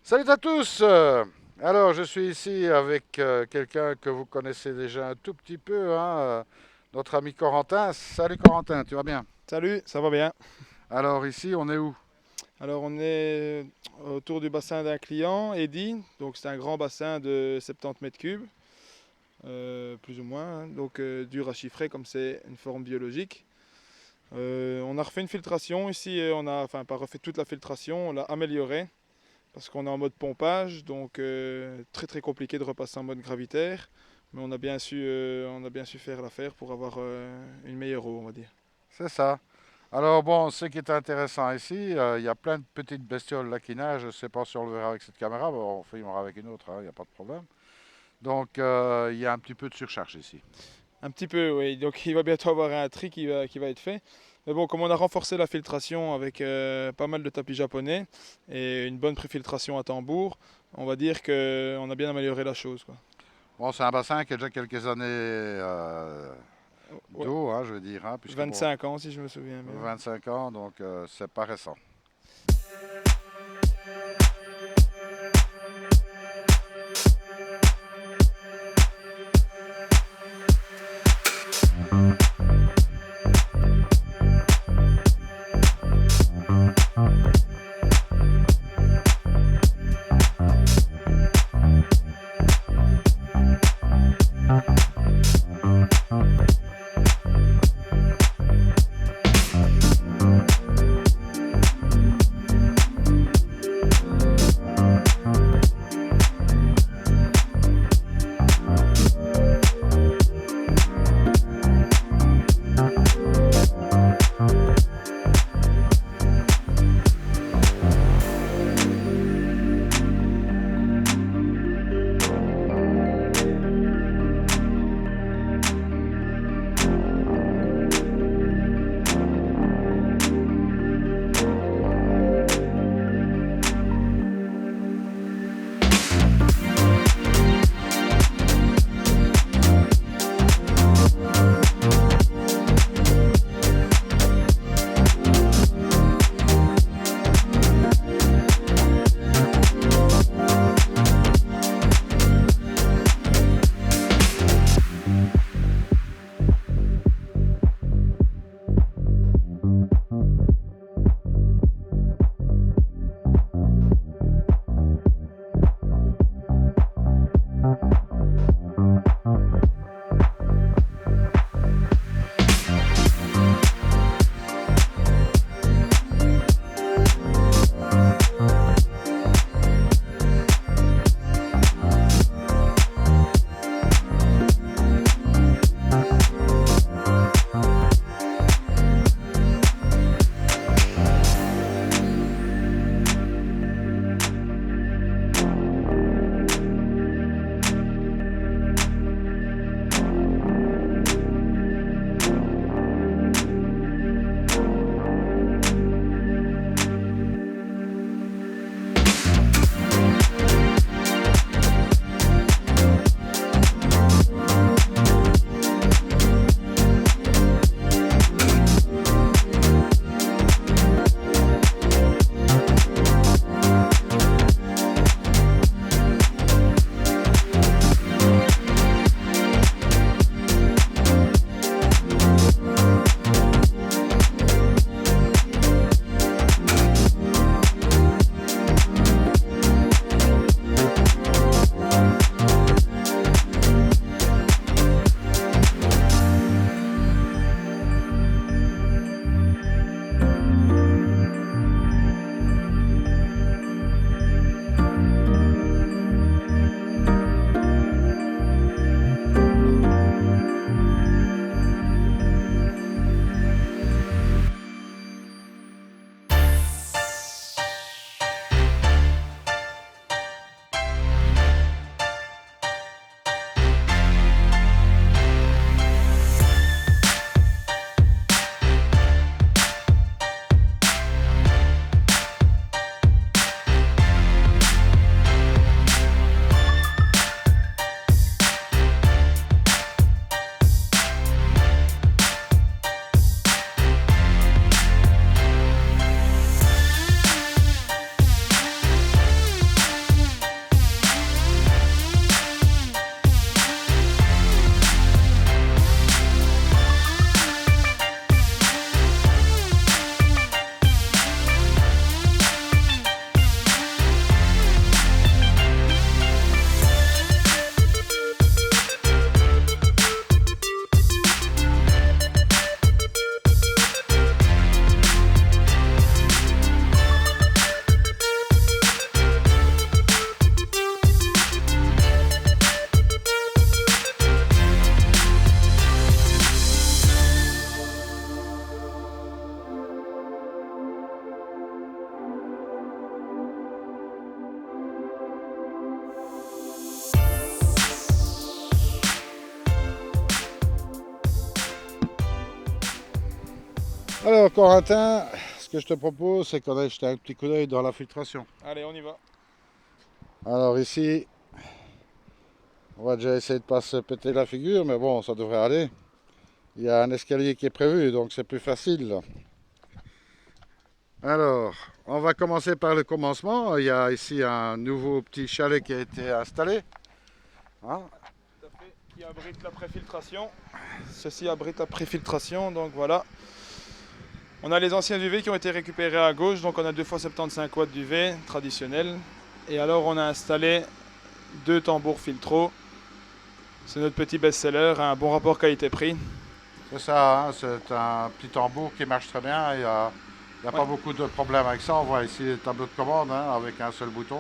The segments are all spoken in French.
Salut à tous! Alors, je suis ici avec quelqu'un que vous connaissez déjà un tout petit peu, hein, notre ami Corentin. Salut Corentin, tu vas bien? Salut, ça va bien. Alors, ici, on est où? Alors on est autour du bassin d'un client, Eddy. Donc c'est un grand bassin de 70 mètres cubes, plus ou moins, hein. Donc dur à chiffrer comme c'est une forme biologique. On a refait une filtration ici, et on a, enfin pas refait toute la filtration, on l'a améliorée parce qu'on est en mode pompage, donc très très compliqué de repasser en mode gravitaire. Mais on a bien su faire l'affaire pour avoir une meilleure eau, on va dire. C'est ça. Alors, bon, ce qui est intéressant ici, il y a plein de petites bestioles là qui nagent. Je ne sais pas si on le verra avec cette caméra, mais on filmera avec une autre, il n'y a pas de problème. Donc, il y a un petit peu de surcharge ici. Un petit peu, oui. Donc il va bientôt avoir un tri qui va être fait. Mais bon, comme on a renforcé la filtration avec pas mal de tapis japonais et une bonne préfiltration à tambour, on va dire qu'on a bien amélioré la chose, quoi. Bon, c'est un bassin qui a déjà quelques années Ouais, d'eau, hein, je veux dire, hein, puisque bon, 25 ans si je me souviens bien. 25 ans, donc c'est pas récent. Alors, Corentin, ce que je te propose, c'est qu'on aille jeter un petit coup d'œil dans la filtration. Allez, on y va. Alors ici, on va déjà essayer de pas se péter la figure, mais bon, ça devrait aller. Il y a un escalier qui est prévu, donc c'est plus facile. Alors, on va commencer par le commencement. Il y a ici un nouveau petit chalet qui a été installé. Hein. Tout à fait. Qui abrite la préfiltration. Ceci abrite la préfiltration, donc voilà. On a les anciens UV qui ont été récupérés à gauche, donc on a 2 fois 75 watts d'UV traditionnel. Et alors on a installé 2 tambours Filtro. C'est notre petit best-seller, un bon rapport qualité-prix. C'est ça, hein, c'est un petit tambour qui marche très bien. Il y a Ouais, pas beaucoup de problèmes avec ça. On voit ici le tableau de commande hein, avec un seul bouton.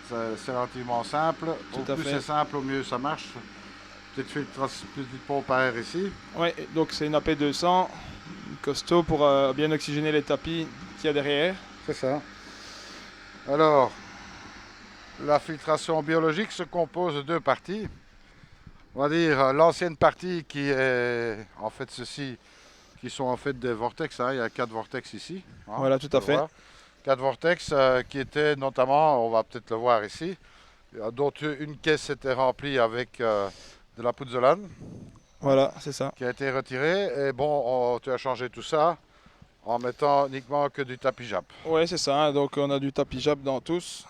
C'est relativement simple. Au tout à plus c'est fait. simple, au mieux ça marche. Petite pompe à air ici. Ouais, donc c'est une AP200, costaud pour bien oxygéner les tapis qu'il y a derrière. C'est ça. Alors, la filtration biologique se compose de deux parties. On va dire l'ancienne partie qui est en fait ceci, qui sont en fait des vortex. Hein. Il y a 4 vortex ici. Hein, Voilà, tu tout peux à le fait. voir. 4 vortex qui étaient notamment, on va peut-être le voir ici, dont une caisse était remplie avec de la pouzzolane Voilà, c'est ça. qui a été retirée. Et bon, tu as changé tout ça en mettant uniquement que du tapis Jap. Ouais, c'est ça, hein. Donc on a du tapis Jap dans tous,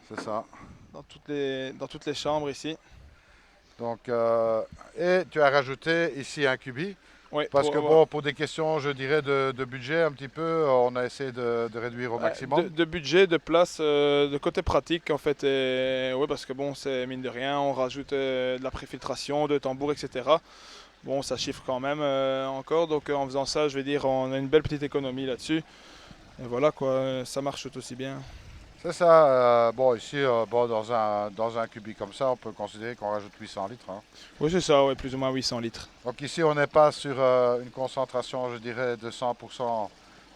C'est ça. dans toutes les chambres ici. Donc, et tu as rajouté ici un cubi. Ouais, Parce que bon, pour des questions, je dirais, de budget un petit peu, on a essayé de réduire au maximum. de budget, de place, de côté pratique en fait. Et, ouais, parce que bon, c'est mine de rien, on rajoute de la préfiltration, de tambours, etc. Bon, ça chiffre quand même encore. Donc en faisant ça, je vais dire, on a une belle petite économie là-dessus. Et voilà quoi, ça marche tout aussi bien. C'est ça. Bon, ici, bon, dans un cubi comme ça, on peut considérer qu'on rajoute 800 litres. Hein. Oui, c'est ça, ouais, plus ou moins 800 litres. Donc ici, on n'est pas sur une concentration, je dirais, de 100%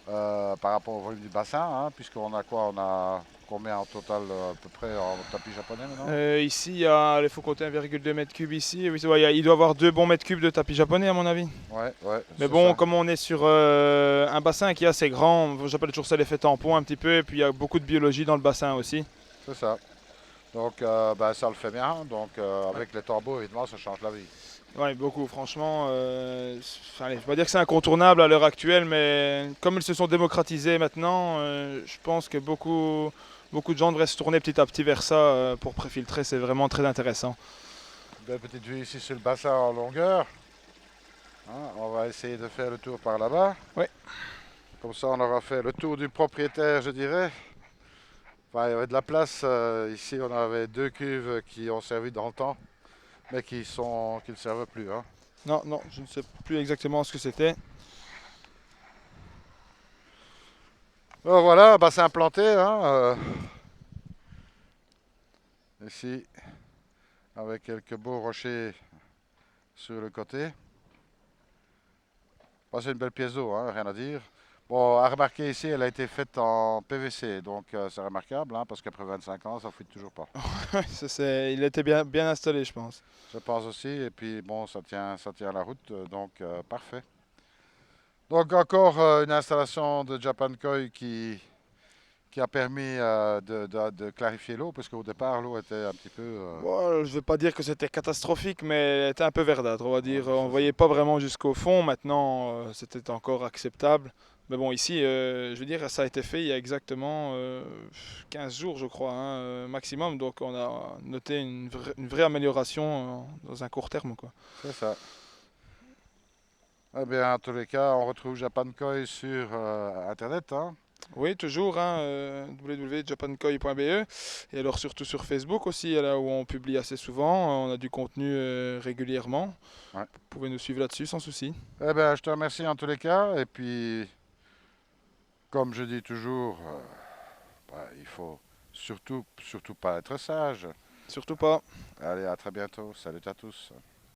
par rapport au volume du bassin, hein, puisqu'on a quoi? On a combien en total à peu près en tapis japonais maintenant? Ici, il faut compter 1,2 mètre cube ici. Oui, ouais, il doit y avoir 2 bons mètres cubes de tapis japonais à mon avis. Ouais, ouais, Mais c'est bon, ça. comme on est sur un bassin qui est assez grand, j'appelle toujours ça l'effet tampon un petit peu, et puis il y a beaucoup de biologie dans le bassin aussi. C'est ça. Donc, ben, ça le fait bien. Donc, Ouais, avec les tambours, évidemment, ça change la vie. ouais, beaucoup, franchement. Allez, je ne vais pas dire que c'est incontournable à l'heure actuelle, mais comme ils se sont démocratisés maintenant, je pense que beaucoup de gens devraient se tourner petit à petit vers ça pour préfiltrer, c'est vraiment très intéressant. Belle petite vue ici sur le bassin en longueur. Hein, on va essayer de faire le tour par là-bas. Ouais, Comme ça, on aura fait le tour du propriétaire, je dirais. Enfin, il y avait de la place. Ici, on avait 2 cuves qui ont servi dans le temps, mais qui ne servent plus. Hein. non, non, je ne sais plus exactement ce que c'était. Donc, voilà, bassin implanté. Hein, ici, avec quelques beaux rochers sur le côté. Bon, c'est une belle pièce d'eau, hein, rien à dire. Bon, à remarquer ici, elle a été faite en PVC, donc c'est remarquable, hein, parce qu'après 25 ans, ça ne fuite toujours pas. Il était bien installé, je pense. Je pense aussi, et puis bon, ça tient la route, donc parfait. Donc encore une installation de Japan Koi qui a permis de clarifier l'eau, parce qu'au départ, l'eau était un petit peu... Bon, je vais pas dire que c'était catastrophique, mais elle était un peu verdâtre, on va ouais, dire. On c'est ça. voyait pas vraiment jusqu'au fond. Maintenant, c'était encore acceptable. Mais bon, ici, je veux dire, ça a été fait il y a exactement 15 jours, je crois, hein, maximum. Donc, on a noté une vraie amélioration dans un court terme, quoi. C'est ça. Eh bien, en tous les cas, on retrouve Japan Koi sur Internet. Hein. Oui, toujours, hein, www.japankoi.be. Et alors, surtout sur Facebook aussi, là où on publie assez souvent. On a du contenu régulièrement. Ouais. Vous pouvez nous suivre là-dessus sans souci. Eh bien, je te remercie en tous les cas, et puis, comme je dis toujours, bah, il faut surtout pas être sage. Surtout pas. Allez, à très bientôt. Salut à tous.